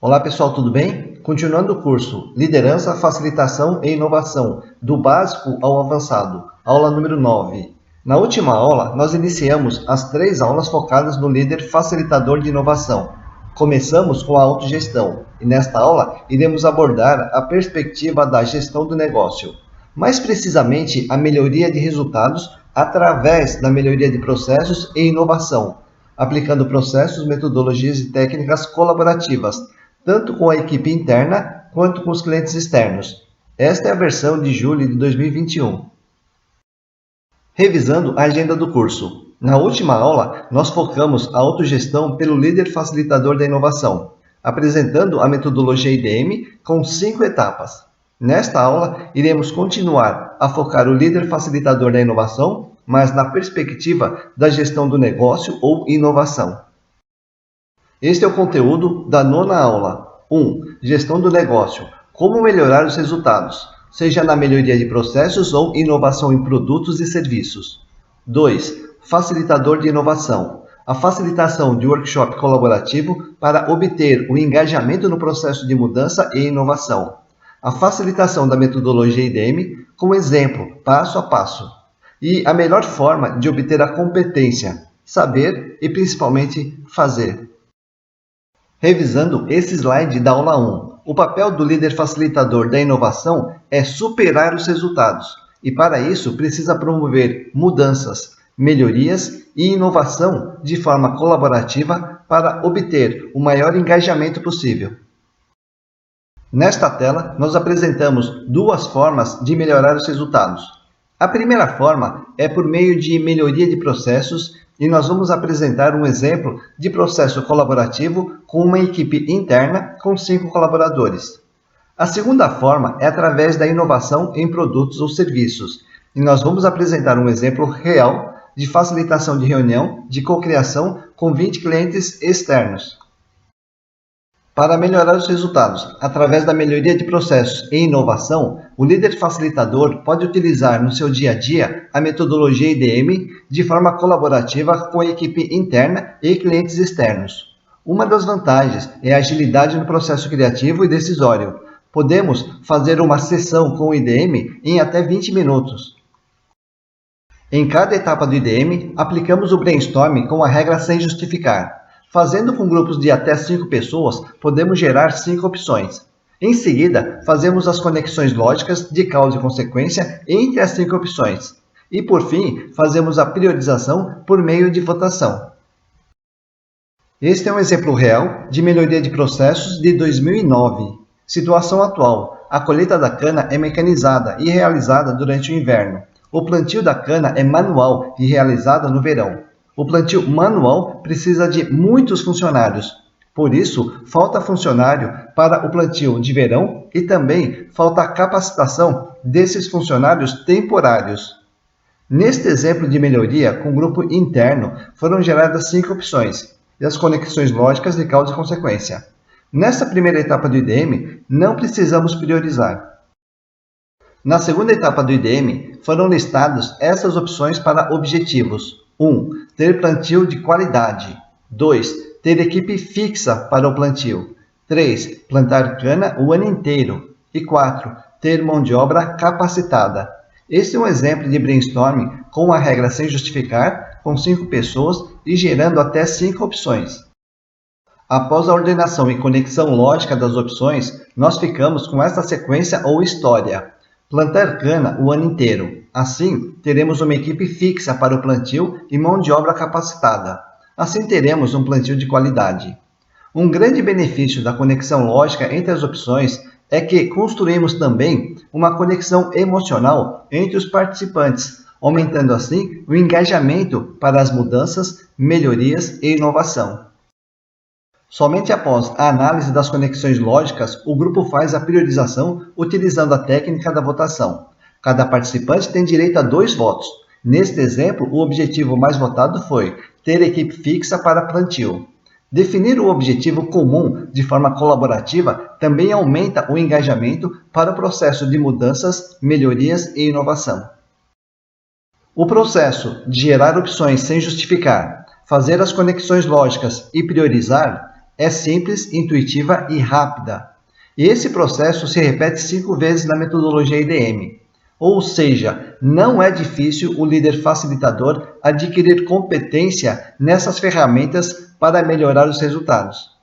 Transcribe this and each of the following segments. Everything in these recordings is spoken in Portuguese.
Olá pessoal, tudo bem? Continuando o curso Liderança, Facilitação e Inovação, do básico ao avançado, aula número 9. Na última aula, nós iniciamos as 3 aulas focadas no líder facilitador de inovação. Começamos com a autogestão e nesta aula iremos abordar a perspectiva da gestão do negócio, mais precisamente a melhoria de resultados através da melhoria de processos e inovação, aplicando processos, metodologias e técnicas colaborativas, tanto com a equipe interna quanto com os clientes externos. Esta é a versão de julho de 2021. Revisando a agenda do curso. Na última aula, nós focamos a autogestão pelo líder facilitador da inovação, apresentando a metodologia IDM com 5 etapas. Nesta aula, iremos continuar a focar o líder facilitador da inovação, mas na perspectiva da gestão do negócio ou inovação. Este é o conteúdo da 9ª aula. 1. Gestão do negócio. Como melhorar os resultados, seja na melhoria de processos ou inovação em produtos e serviços. 2. Facilitador de inovação. A facilitação de workshop colaborativo para obter o engajamento no processo de mudança e inovação. A facilitação da metodologia IDM como exemplo, passo a passo. E a melhor forma de obter a competência, saber e principalmente fazer. Revisando esse slide da aula 1, o papel do líder facilitador da inovação é superar os resultados, e para isso precisa promover mudanças, melhorias e inovação de forma colaborativa para obter o maior engajamento possível. Nesta tela, nós apresentamos 2 formas de melhorar os resultados. A primeira forma é por meio de melhoria de processos e nós vamos apresentar um exemplo de processo colaborativo com uma equipe interna com 5 colaboradores. A segunda forma é através da inovação em produtos ou serviços e nós vamos apresentar um exemplo real de facilitação de reunião de cocriação com 20 clientes externos. Para melhorar os resultados através da melhoria de processos e inovação, o líder facilitador pode utilizar no seu dia a dia a metodologia IDM de forma colaborativa com a equipe interna e clientes externos. Uma das vantagens é a agilidade no processo criativo e decisório. Podemos fazer uma sessão com o IDM em até 20 minutos. Em cada etapa do IDM, aplicamos o brainstorming com a regra sem justificar. Fazendo com grupos de até 5 pessoas, podemos gerar 5 opções. Em seguida, fazemos as conexões lógicas de causa e consequência entre as 5 opções. E, por fim, fazemos a priorização por meio de votação. Este é um exemplo real de melhoria de processos de 2009. Situação atual. A colheita da cana é mecanizada e realizada durante o inverno. O plantio da cana é manual e realizado no verão. O plantio manual precisa de muitos funcionários. Por isso, falta funcionário para o plantio de verão e também falta a capacitação desses funcionários temporários. Neste exemplo de melhoria com grupo interno, foram geradas 5 opções e as conexões lógicas de causa e consequência. Nessa primeira etapa do IDM, não precisamos priorizar. Na segunda etapa do IDM, foram listadas essas opções para objetivos. 1. Ter plantio de qualidade. 2. Ter equipe fixa para o plantio. 3. Plantar cana o ano inteiro. E 4. Ter mão de obra capacitada. Este é um exemplo de brainstorming com a regra sem justificar, com 5 pessoas e gerando até 5 opções. Após a ordenação e conexão lógica das opções, nós ficamos com esta sequência ou história. Plantar cana o ano inteiro. Assim, teremos uma equipe fixa para o plantio e mão de obra capacitada. Assim, teremos um plantio de qualidade. Um grande benefício da conexão lógica entre as opções é que construímos também uma conexão emocional entre os participantes, aumentando assim o engajamento para as mudanças, melhorias e inovação. Somente após a análise das conexões lógicas, o grupo faz a priorização utilizando a técnica da votação. Cada participante tem direito a 2 votos. Neste exemplo, o objetivo mais votado foi ter equipe fixa para plantio. Definir o objetivo comum de forma colaborativa também aumenta o engajamento para o processo de mudanças, melhorias e inovação. O processo de gerar opções sem justificar, fazer as conexões lógicas e priorizar é simples, intuitiva e rápida. E esse processo se repete 5 vezes na metodologia IDM. Ou seja, não é difícil o líder facilitador adquirir competência nessas ferramentas para melhorar os resultados.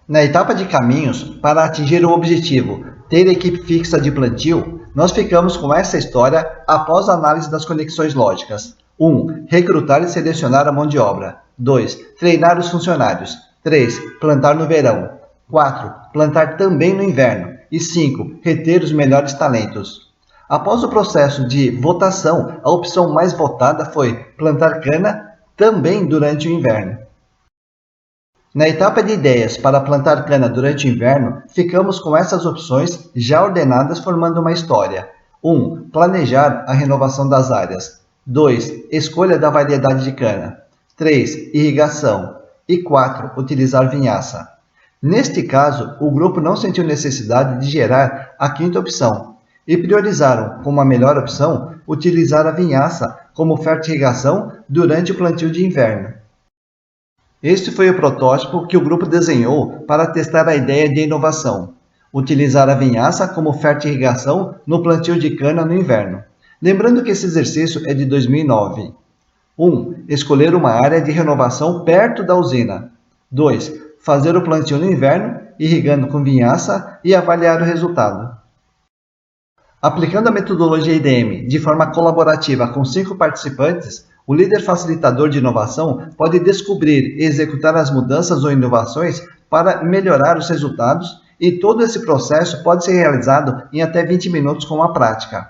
Na etapa de caminhos, para atingir o objetivo, ter equipe fixa de plantio, nós ficamos com essa história após a análise das conexões lógicas. 1. Recrutar e selecionar a mão de obra. 2. Treinar os funcionários. 3. Plantar no verão. 4. Plantar também no inverno. E 5. Reter os melhores talentos. Após o processo de votação, a opção mais votada foi plantar cana também durante o inverno. Na etapa de ideias para plantar cana durante o inverno, ficamos com essas opções já ordenadas formando uma história. 1. Planejar a renovação das áreas. 2. Escolha da variedade de cana. 3. Irrigação. E 4. Utilizar vinhaça. Neste caso, o grupo não sentiu necessidade de gerar a quinta opção e priorizaram como a melhor opção utilizar a vinhaça como fertirrigação durante o plantio de inverno. Este foi o protótipo que o grupo desenhou para testar a ideia de inovação. Utilizar a vinhaça como fertirrigação no plantio de cana no inverno. Lembrando que esse exercício é de 2009. 1. Escolher uma área de renovação perto da usina. 2. Fazer o plantio no inverno, irrigando com vinhaça e avaliar o resultado. Aplicando a metodologia IDM de forma colaborativa com 5 participantes, o líder facilitador de inovação pode descobrir e executar as mudanças ou inovações para melhorar os resultados, e todo esse processo pode ser realizado em até 20 minutos com a prática.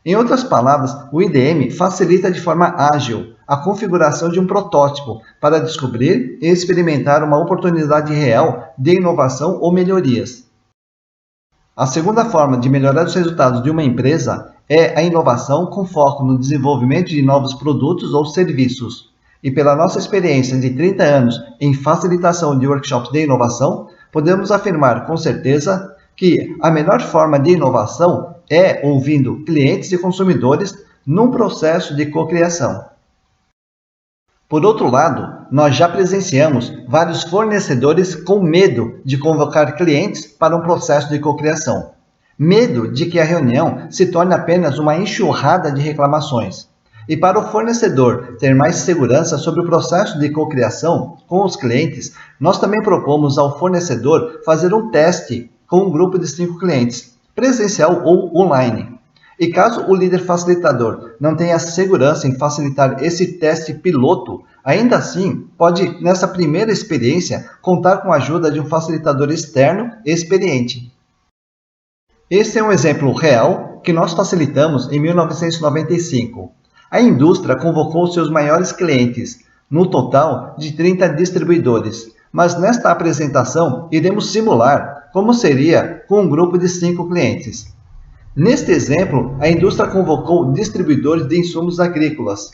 Em outras palavras, o IDM facilita de forma ágil a configuração de um protótipo para descobrir e experimentar uma oportunidade real de inovação ou melhorias. A segunda forma de melhorar os resultados de uma empresa é a inovação com foco no desenvolvimento de novos produtos ou serviços. E pela nossa experiência de 30 anos em facilitação de workshops de inovação, podemos afirmar com certeza que a melhor forma de inovação é ouvindo clientes e consumidores num processo de cocriação. Por outro lado, nós já presenciamos vários fornecedores com medo de convocar clientes para um processo de cocriação. Medo de que a reunião se torne apenas uma enxurrada de reclamações. E para o fornecedor ter mais segurança sobre o processo de cocriação com os clientes, nós também propomos ao fornecedor fazer um teste com um grupo de 5 clientes, presencial ou online. E caso o líder facilitador não tenha segurança em facilitar esse teste piloto, ainda assim pode, nessa primeira experiência, contar com a ajuda de um facilitador externo experiente. Esse é um exemplo real que nós facilitamos em 1995. A indústria convocou seus maiores clientes, no total de 30 distribuidores, mas nesta apresentação iremos simular como seria com um grupo de 5 clientes. Neste exemplo, a indústria convocou distribuidores de insumos agrícolas.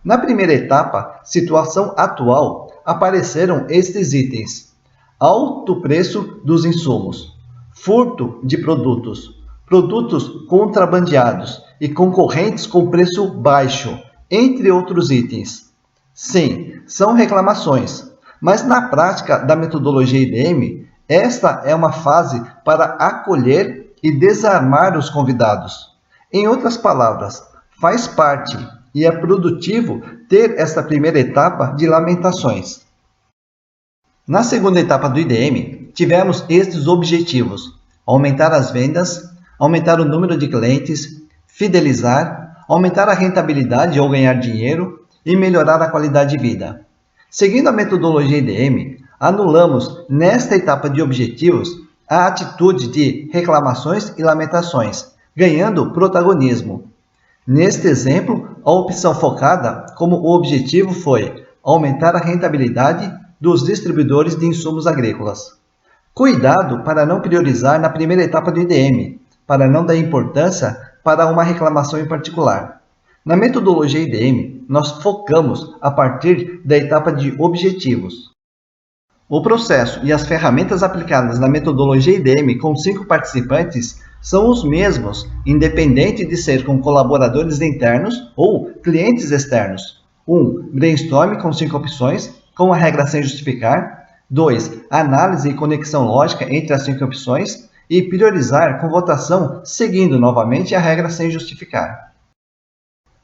Na primeira etapa, situação atual, apareceram estes itens: alto preço dos insumos, furto de produtos, produtos contrabandeados e concorrentes com preço baixo, entre outros itens. Sim, são reclamações, mas na prática da metodologia IDM, esta é uma fase para acolher e desarmar os convidados. Em outras palavras, faz parte e é produtivo ter esta primeira etapa de lamentações. Na segunda etapa do IDM, tivemos estes objetivos: aumentar as vendas, aumentar o número de clientes, fidelizar, aumentar a rentabilidade ou ganhar dinheiro e melhorar a qualidade de vida. Seguindo a metodologia IDM, anulamos nesta etapa de objetivos a atitude de reclamações e lamentações, ganhando protagonismo. Neste exemplo, a opção focada como o objetivo foi aumentar a rentabilidade dos distribuidores de insumos agrícolas. Cuidado para não priorizar na primeira etapa do IDM, para não dar importância para uma reclamação em particular. Na metodologia IDM, nós focamos a partir da etapa de objetivos. O processo e as ferramentas aplicadas na metodologia IDM com 5 participantes são os mesmos, independente de ser com colaboradores internos ou clientes externos. 1. Brainstorm com 5 opções, com a regra sem justificar. 2. Análise e conexão lógica entre as 5 opções. E priorizar com votação, seguindo novamente a regra sem justificar.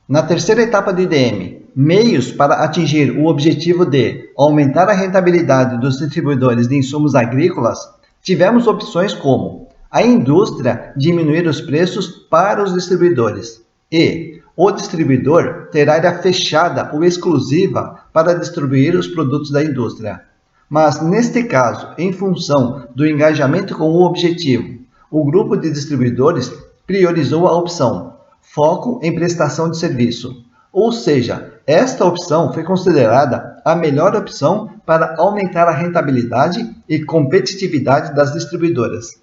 Na terceira etapa do IDM, meios para atingir o objetivo de aumentar a rentabilidade dos distribuidores de insumos agrícolas, tivemos opções como a indústria diminuir os preços para os distribuidores e o distribuidor ter área fechada ou exclusiva para distribuir os produtos da indústria. Mas, neste caso, em função do engajamento com o objetivo, o grupo de distribuidores priorizou a opção foco em prestação de serviço, ou seja, esta opção foi considerada a melhor opção para aumentar a rentabilidade e competitividade das distribuidoras.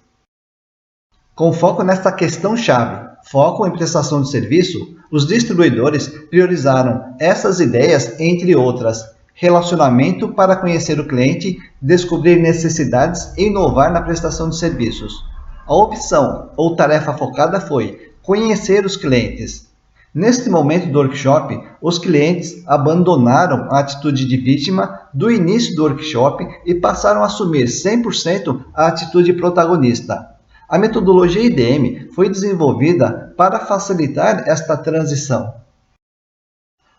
Com foco nesta questão-chave, foco em prestação de serviço, os distribuidores priorizaram essas ideias, entre outras: relacionamento para conhecer o cliente, descobrir necessidades e inovar na prestação de serviços. A opção ou tarefa focada foi conhecer os clientes. Neste momento do workshop, os clientes abandonaram a atitude de vítima do início do workshop e passaram a assumir 100% a atitude protagonista. A metodologia IDM foi desenvolvida para facilitar esta transição.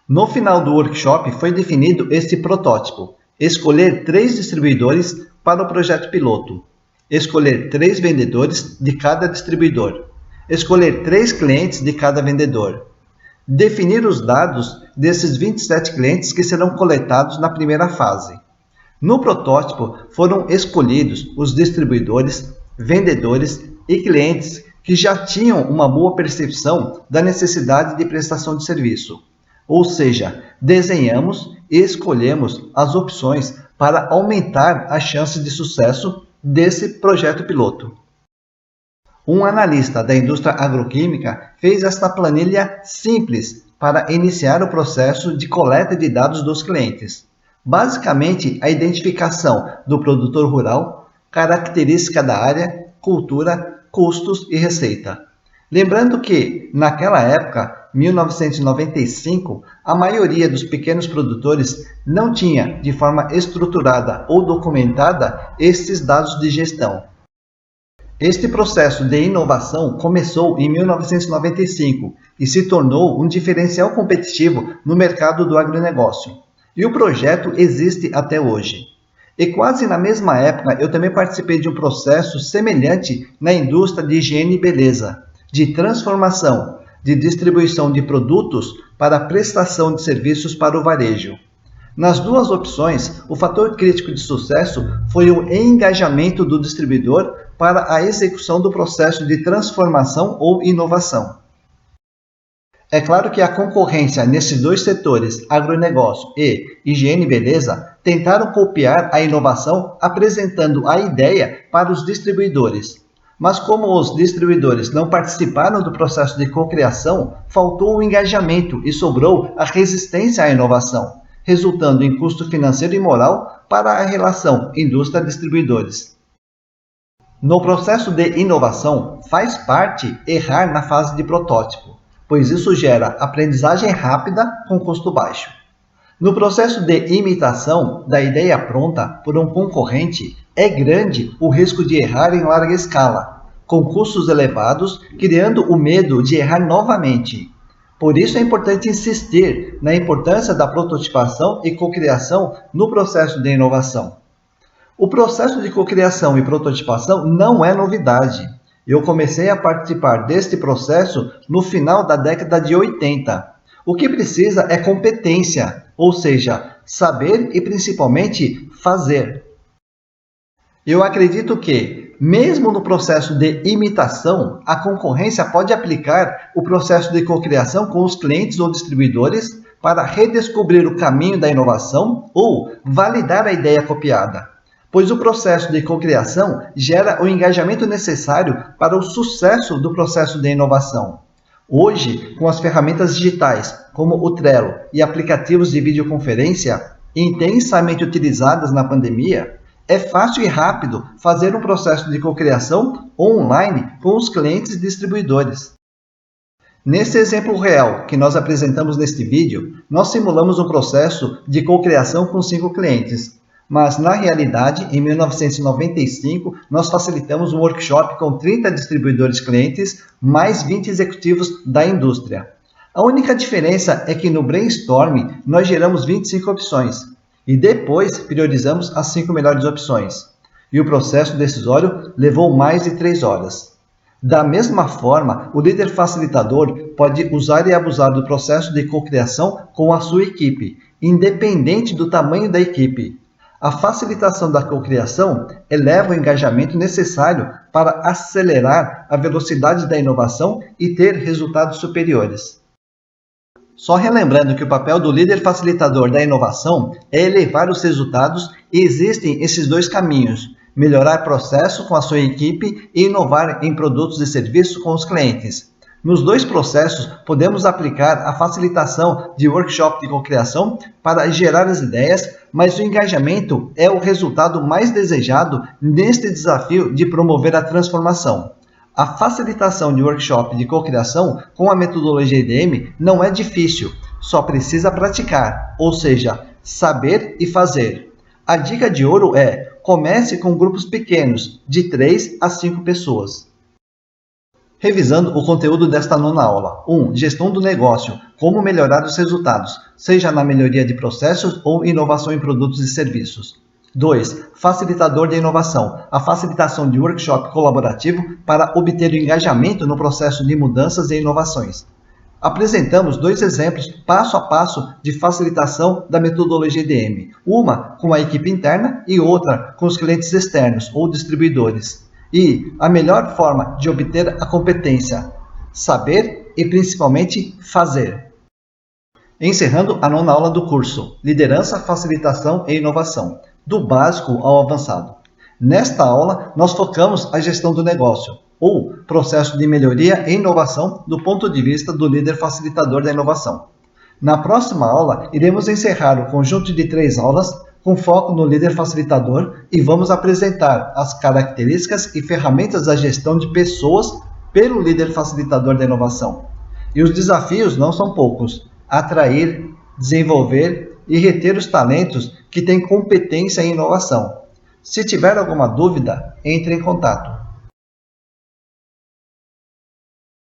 No final do workshop foi definido este protótipo: escolher 3 distribuidores para o projeto piloto, escolher 3 vendedores de cada distribuidor, escolher 3 clientes de cada vendedor, definir os dados desses 27 clientes que serão coletados na primeira fase. No protótipo foram escolhidos os distribuidores, vendedores e clientes que já tinham uma boa percepção da necessidade de prestação de serviço. Ou seja, desenhamos e escolhemos as opções para aumentar as chances de sucesso desse projeto piloto. Um analista da indústria agroquímica fez esta planilha simples para iniciar o processo de coleta de dados dos clientes. Basicamente, a identificação do produtor rural, característica da área, cultura, custos e receita. Lembrando que, naquela época, 1995, a maioria dos pequenos produtores não tinha, de forma estruturada ou documentada, estes dados de gestão. Este processo de inovação começou em 1995 e se tornou um diferencial competitivo no mercado do agronegócio. E o projeto existe até hoje. E quase na mesma época eu também participei de um processo semelhante na indústria de higiene e beleza, de transformação, de distribuição de produtos para prestação de serviços para o varejo. Nas duas opções, o fator crítico de sucesso foi o engajamento do distribuidor para a execução do processo de transformação ou inovação. É claro que a concorrência nesses dois setores, agronegócio e higiene e beleza, tentaram copiar a inovação apresentando a ideia para os distribuidores. Mas como os distribuidores não participaram do processo de cocriação, faltou o engajamento e sobrou a resistência à inovação, resultando em custo financeiro e moral para a relação indústria-distribuidores. No processo de inovação, faz parte errar na fase de protótipo, pois isso gera aprendizagem rápida com custo baixo. No processo de imitação da ideia pronta por um concorrente, é grande o risco de errar em larga escala, com custos elevados, criando o medo de errar novamente. Por isso é importante insistir na importância da prototipação e cocriação no processo de inovação. O processo de cocriação e prototipação não é novidade. Eu comecei a participar deste processo no final da década de 80. O que precisa é competência, ou seja, saber e principalmente fazer. Eu acredito que, mesmo no processo de imitação, a concorrência pode aplicar o processo de cocriação com os clientes ou distribuidores para redescobrir o caminho da inovação ou validar a ideia copiada, pois o processo de cocriação gera o engajamento necessário para o sucesso do processo de inovação. Hoje, com as ferramentas digitais como o Trello e aplicativos de videoconferência intensamente utilizadas na pandemia, é fácil e rápido fazer um processo de cocriação online com os clientes e distribuidores. Nesse exemplo real que nós apresentamos neste vídeo, nós simulamos um processo de cocriação com 5 clientes. mas na realidade, em 1995, nós facilitamos um workshop com 30 distribuidores clientes, mais 20 executivos da indústria. A única diferença é que no brainstorming nós geramos 25 opções e depois priorizamos as 5 melhores opções. E o processo decisório levou mais de 3 horas. Da mesma forma, o líder facilitador pode usar e abusar do processo de cocriação com a sua equipe, independente do tamanho da equipe. A facilitação da cocriação eleva o engajamento necessário para acelerar a velocidade da inovação e ter resultados superiores. Só relembrando que o papel do líder facilitador da inovação é elevar os resultados e existem esses dois caminhos: melhorar processo com a sua equipe e inovar em produtos e serviços com os clientes. Nos dois processos, podemos aplicar a facilitação de workshop de cocriação para gerar as ideias, mas o engajamento é o resultado mais desejado neste desafio de promover a transformação. A facilitação de workshop de cocriação com a metodologia IDM não é difícil, só precisa praticar, ou seja, saber e fazer. A dica de ouro é: comece com grupos pequenos, de 3 a 5 pessoas. Revisando o conteúdo desta nona aula. 1. Gestão do negócio. Como melhorar os resultados, seja na melhoria de processos ou inovação em produtos e serviços. 2. Facilitador de inovação. A facilitação de workshop colaborativo para obter o engajamento no processo de mudanças e inovações. Apresentamos 2 exemplos passo a passo de facilitação da metodologia IDM. Uma com a equipe interna e outra com os clientes externos ou distribuidores. E a melhor forma de obter a competência: saber e principalmente fazer. Encerrando a nona aula do curso Liderança, Facilitação e Inovação, do básico ao avançado. Nesta aula, nós focamos a gestão do negócio, ou processo de melhoria e inovação do ponto de vista do líder facilitador da inovação. Na próxima aula, iremos encerrar o conjunto de 3 aulas com foco no líder facilitador e vamos apresentar as características e ferramentas da gestão de pessoas pelo líder facilitador da inovação. E os desafios não são poucos: atrair, desenvolver e reter os talentos que têm competência em inovação. Se tiver alguma dúvida, entre em contato.